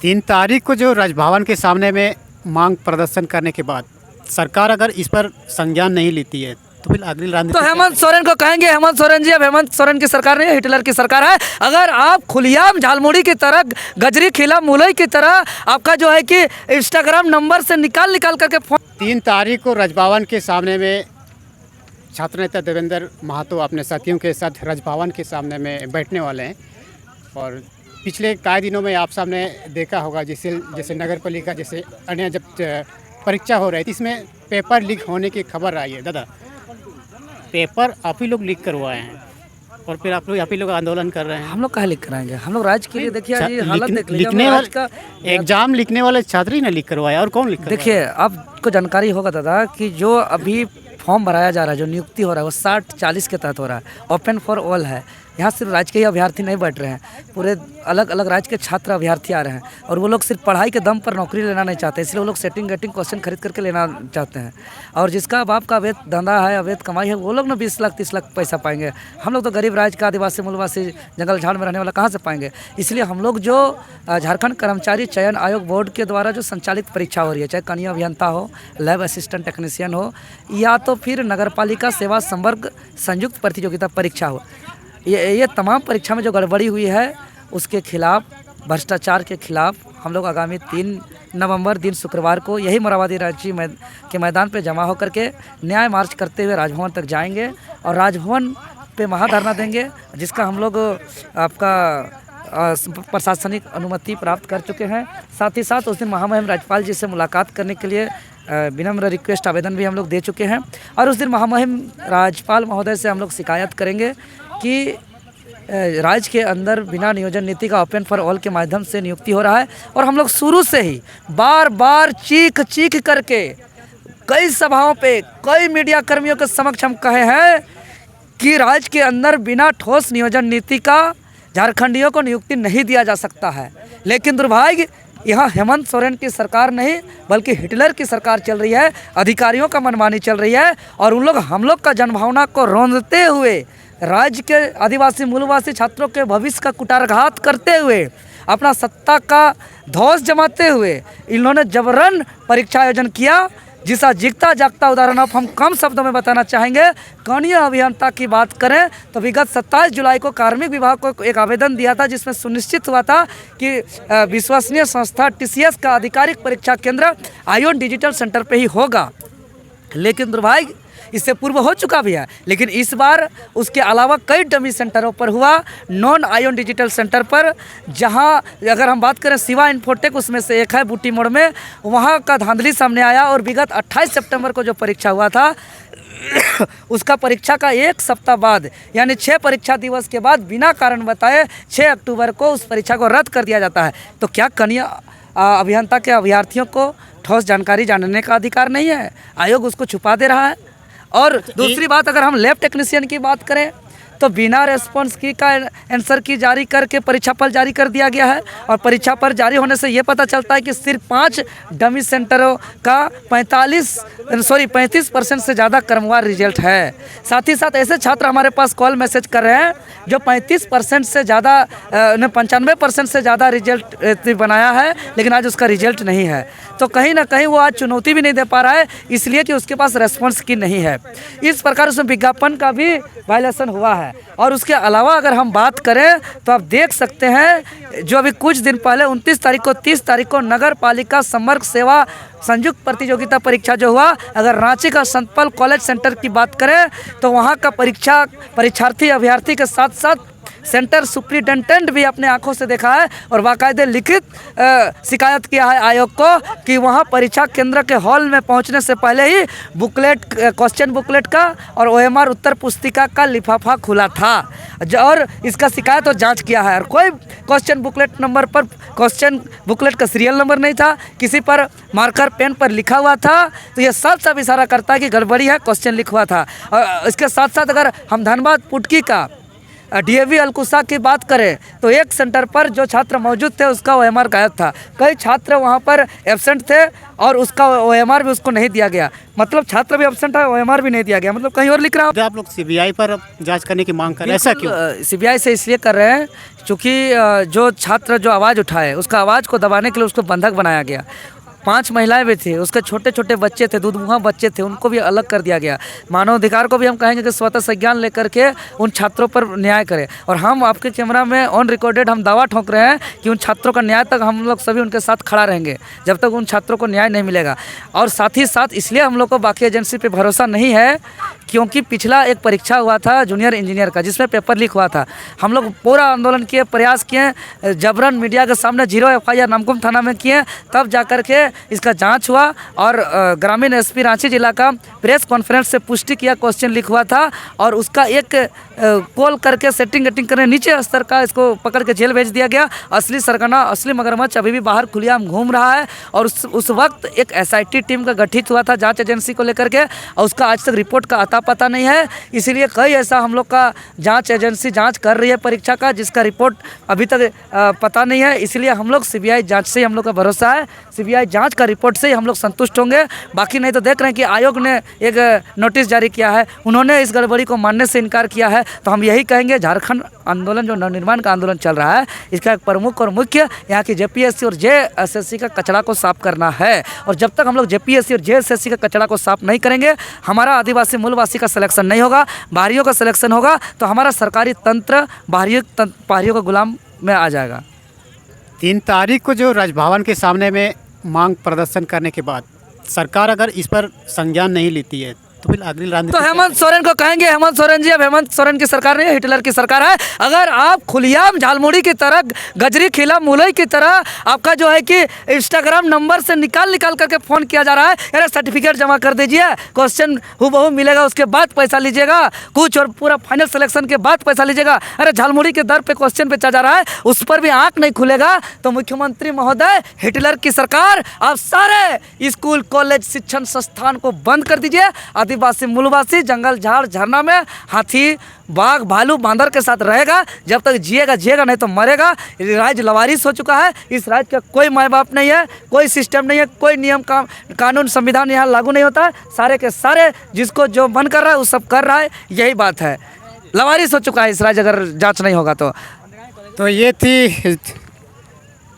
3 तारीख को जो राजभवन के सामने में मांग प्रदर्शन करने के बाद सरकार अगर इस पर संज्ञान नहीं लेती है तो फिर अगली रणनीति तो हेमंत सोरेन को कहेंगे, हेमंत सोरेन जी अब हेमंत सोरेन की सरकार नहीं है, हिटलर की सरकार है। अगर आप खुलियाम झालमुड़ी की तरह, गजरी खिला मुलई की तरह आपका जो है कि इंस्टाग्राम नंबर से निकाल करके फोन 3 तारीख को राजभवन के सामने में छात्र नेता देवेंद्र महतो अपने साथियों के साथ राजभवन के सामने में बैठने वाले हैं। और पिछले कई दिनों में आप सामने देखा होगा जैसे नगर पालिका जैसे अन्य जब परीक्षा हो रही थी इसमें पेपर लीक होने की खबर आई है। दादा, पेपर आप ही लोग लीक करवाए हैं और फिर आप ही लोग आंदोलन कर रहे हैं। हम लोग कहाँ लिख कराएंगे? हम लोग राज्य के लिए देखिए आज ये हालत देख लीजिए। लिखने हम लोग वाले आज का एग्जाम लिखने वाले छात्र ही ना लीक करवाया और कौन लिख करवाया? देखिए, आपको जानकारी होगा दादा कि जो अभी फॉर्म भराया जा रहा है, जो नियुक्ति हो रहा है वो 60-40 के तहत हो रहा है, ओपन फॉर ऑल है। यहाँ सिर्फ राज्य के ही अभ्यर्थी नहीं बैठ रहे हैं, पूरे अलग अलग राज्य के छात्र अभ्यर्थी आ रहे हैं और वो लोग सिर्फ पढ़ाई के दम पर नौकरी लेना नहीं चाहते, इसलिए वो लोग सेटिंग गेटिंग क्वेश्चन खरीद करके लेना चाहते हैं। और जिसका बाप का अवैध धंधा है, अवैध कमाई है, वो लोग ना 20 लाख 30 लाख पैसा पाएंगे। हम लोग तो गरीब राज्य का आदिवासी मूलवासी जंगल झाड़ में रहने वाला कहाँ से पाएंगे? इसलिए हम लोग जो झारखंड कर्मचारी चयन आयोग बोर्ड के द्वारा जो संचालित परीक्षा हो रही है, चाहे कनीय अभियंता हो, लैब असिस्टेंट टेक्नीशियन हो या तो फिर नगर पालिका सेवा संवर्ग संयुक्त प्रतियोगिता परीक्षा हो, ये तमाम परीक्षा में जो गड़बड़ी हुई है उसके खिलाफ, भ्रष्टाचार के खिलाफ हम लोग आगामी 3 नवंबर दिन शुक्रवार को यही मोरहाबादी रांची के मैदान पर जमा होकर के न्याय मार्च करते हुए राजभवन तक जाएंगे और राजभवन पे महाधरना देंगे, जिसका हम लोग आपका प्रशासनिक अनुमति प्राप्त कर चुके हैं। साथ ही साथ उस दिन महामहिम राज्यपाल जी से मुलाकात करने के लिए विनम्र रिक्वेस्ट आवेदन भी हम लोग दे चुके हैं और उस दिन महामहिम राज्यपाल महोदय से हम लोग शिकायत करेंगे कि राज्य के अंदर बिना नियोजन नीति का ओपन फॉर ऑल के माध्यम से नियुक्ति हो रहा है। और हम लोग शुरू से ही बार बार चीख करके कई सभाओं पे कई मीडिया कर्मियों के समक्ष हम कहे हैं कि राज्य के अंदर बिना ठोस नियोजन नीति का झारखंडियों को नियुक्ति नहीं दिया जा सकता है। लेकिन दुर्भाग्य यहाँ हेमंत सोरेन की सरकार नहीं बल्कि हिटलर की सरकार चल रही है, अधिकारियों का मनमानी चल रही है और उन लोग हम लोग का जनभावना को रौंदते हुए, राज्य के आदिवासी मूलवासी छात्रों के भविष्य का कुठाराघात करते हुए, अपना सत्ता का धौंस जमाते हुए इन्होंने जबरन परीक्षा आयोजन किया, जिसका जीता जागता उदाहरण अब हम कम शब्दों में बताना चाहेंगे। कनीय अभियंता की बात करें तो विगत 27 जुलाई को कार्मिक विभाग को एक आवेदन दिया था जिसमें सुनिश्चित हुआ था कि विश्वसनीय संस्था TCS का आधिकारिक परीक्षा केंद्र आयोन डिजिटल सेंटर पे ही होगा। लेकिन दुर्भाग्य इससे पूर्व हो चुका भी है, लेकिन इस बार उसके अलावा कई डमी सेंटरों पर हुआ, नॉन आयोन डिजिटल सेंटर पर, जहां अगर हम बात करें शिवा इन्फोटेक उसमें से एक है बूटी मोड़ में, वहां का धांधली सामने आया और विगत 28 सितंबर को जो परीक्षा हुआ था उसका परीक्षा का 1 सप्ताह बाद यानी 6 परीक्षा दिवस के बाद बिना कारण बताए 6 अक्टूबर को उस परीक्षा को रद्द कर दिया जाता है। तो क्या कनीय अभियंता के अभ्यर्थियों को ठोस जानकारी जानने का अधिकार नहीं है? आयोग उसको छुपा दे रहा है। और दूसरी बात, अगर हम लैब टेक्नीशियन की बात करें तो बिना रेस्पॉन्स की का आंसर की जारी करके परीक्षा फल जारी कर दिया गया है और परीक्षा पर जारी होने से ये पता चलता है कि सिर्फ 5 डमी सेंटरों का 35% से ज़्यादा क्रमवार रिजल्ट है। साथ ही साथ ऐसे छात्र हमारे पास कॉल मैसेज कर रहे हैं जो 35% से ज़्यादा 95% से ज़्यादा रिजल्ट बनाया है, लेकिन आज उसका रिजल्ट नहीं है। तो कहीं ना कहीं वो आज चुनौती भी नहीं दे पा रहा है, इसलिए कि उसके पास रेस्पॉन्स की नहीं है। इस प्रकार उसमें विज्ञापन का भी वायलेशन हुआ है। और उसके अलावा अगर हम बात करें तो आप देख सकते हैं जो अभी कुछ दिन पहले 29 तारीख को 30 तारीख को नगर पालिका संवर्ग सेवा संयुक्त प्रतियोगिता परीक्षा जो हुआ, अगर रांची का संतपाल कॉलेज सेंटर की बात करें तो वहां का परीक्षार्थी अभ्यर्थी के साथ साथ सेंटर सुप्रिटेंडेंट भी अपने आंखों से देखा है और बाकायदे लिखित शिकायत किया है आयोग को कि वहां परीक्षा केंद्र के हॉल में पहुंचने से पहले ही क्वेश्चन बुकलेट का और OMR उत्तर पुस्तिका का लिफाफा खुला था और इसका शिकायत और जांच किया है। और कोई क्वेश्चन बुकलेट नंबर पर क्वेश्चन बुकलेट का सीरियल नंबर नहीं था, किसी पर मार्कर पेन पर लिखा हुआ था। तो ये सब इशारा करता है कि गड़बड़ी है, क्वेश्चन लिखा हुआ था। और इसके साथ साथ अगर हम धनबाद पुटकी का डीएवी अलकुसा की बात करें तो एक सेंटर पर जो छात्र मौजूद थे उसका ओएमआर गायब था। कई छात्र वहां पर एब्सेंट थे और उसका ओएमआर भी उसको नहीं दिया गया। मतलब छात्र भी एब्सेंट है, ओएमआर भी नहीं दिया गया। मतलब कहीं और लिख रहा हो। आप लोग सीबीआई पर अब जांच करने की मांग कर रहे हैं, ऐसा क्यों? सीबीआई से इसलिए कर रहे हैं क्योंकि जो छात्र जो आवाज़ उठाए उसका आवाज़ को दबाने के लिए उसको बंधक बनाया गया। 5 महिलाएं भी थी, उसके छोटे छोटे बच्चे थे, दूधमुहा बच्चे थे, उनको भी अलग कर दिया गया। मानवाधिकार को भी हम कहेंगे कि स्वतः संज्ञान लेकर के उन छात्रों पर न्याय करें। और हम आपके कैमरा में ऑन रिकॉर्डेड हम दावा ठोक रहे हैं कि उन छात्रों का न्याय तक हम लोग सभी उनके साथ खड़ा रहेंगे जब तक उन छात्रों को न्याय नहीं मिलेगा। और साथ ही साथ इसलिए हम लोग को बाकी एजेंसी पर भरोसा नहीं है क्योंकि पिछला एक परीक्षा हुआ था जूनियर इंजीनियर का जिसमें पेपर लीक हुआ था। हम लोग पूरा आंदोलन किए, प्रयास किए, जबरन मीडिया के सामने 0 FIR नामकुम थाना में किए, तब जाकर के इसका जांच हुआ और ग्रामीण एसपी रांची जिला का प्रेस कॉन्फ्रेंस से पुष्टि किया क्वेश्चन लीक हुआ था और उसका एक कॉल करके सेटिंग करने नीचे स्तर का इसको पकड़ के जेल भेज दिया गया। असली सरगना, असली मगरमच्छ अभी भी बाहर खुलेआम घूम रहा है और उस वक्त एक SIT टीम का गठित हुआ था जांच एजेंसी को लेकर के और उसका आज तक रिपोर्ट का अता पता नहीं है। इसीलिए कई ऐसा हम लोग का जांच एजेंसी जांच कर रही है परीक्षा का जिसका रिपोर्ट अभी तक पता नहीं है। इसलिए हम लोग CBI जांच से ही हम लोग का भरोसा है, CBI जांच का रिपोर्ट से ही हम लोग संतुष्ट होंगे। बाकी नहीं तो देख रहे हैं कि आयोग ने एक नोटिस जारी किया है, उन्होंने इस गड़बड़ी को मानने से इनकार किया है। तो हम यही कहेंगे झारखंड आंदोलन जो नवनिर्माण का आंदोलन चल रहा है इसका एक प्रमुख और मुख्य यहाँ की JPSC और JSSC का कचरा को साफ करना है। और जब तक हम लोग JPSC और JSSC का कचरा को साफ नहीं करेंगे हमारा आदिवासी मूलवासी का सिलेक्शन नहीं होगा, बाहरियों का सिलेक्शन होगा तो हमारा सरकारी तंत्र बाहरियों का गुलाम में आ जाएगा। 3 तारीख को जो राजभवन के सामने में मांग प्रदर्शन करने के बाद सरकार अगर इस पर संज्ञान नहीं लेती है तो फिर अगली रणनीति तो हेमंत सोरेन को कहेंगे, हेमंत सोरेन जी अब हेमंत सोरेन की सरकार नहीं है, हिटलर की सरकार है। अगर आप खुलियाम झालमुड़ी की तरह, गजरी खिला मुलई की तरह आपका जो है कि इंस्टाग्राम नंबर से निकाल करके फ़ोन किया जा रहा है, अरे सर्टिफिकेट जमा कर दीजिए, क्वेश्चन हूबहू मिलेगा, उसके बाद पैसा लीजिएगा कुछ और पूरा फाइनल सिलेक्शन के बाद पैसा लीजिएगा। अरे झालमुड़ी के दर पे क्वेश्चन बेचा जा रहा है, उस पर भी आँख नहीं खुलेगा। तो मुख्यमंत्री महोदय, हिटलर की सरकार, आप सारे स्कूल कॉलेज शिक्षण संस्थान को बंद कर दीजिए। आदिवासी मूलवासी जंगल झाड़ झरना में हाथी बाघ भालू बांदर के साथ रहेगा, जब तक जिएगा नहीं तो मरेगा। राज्य लवारिस हो चुका है, इस राज्य का कोई माँ बाप नहीं है, कोई सिस्टम नहीं है, कोई नियम कानून संविधान यहाँ लागू नहीं होता है। सारे के सारे जिसको जो मन कर रहा है वो सब कर रहा है, यही बात है। लवारिस हो चुका है इस राज्य अगर जाँच नहीं होगा तो ये थी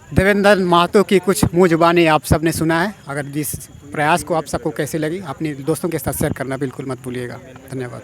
देवेंद्र महतो की कुछ मुँह जुबानी आप सबने सुना है। अगर जिस प्रयास को आप सबको कैसे लगी अपने दोस्तों के साथ शेयर करना बिल्कुल मत भूलिएगा। धन्यवाद।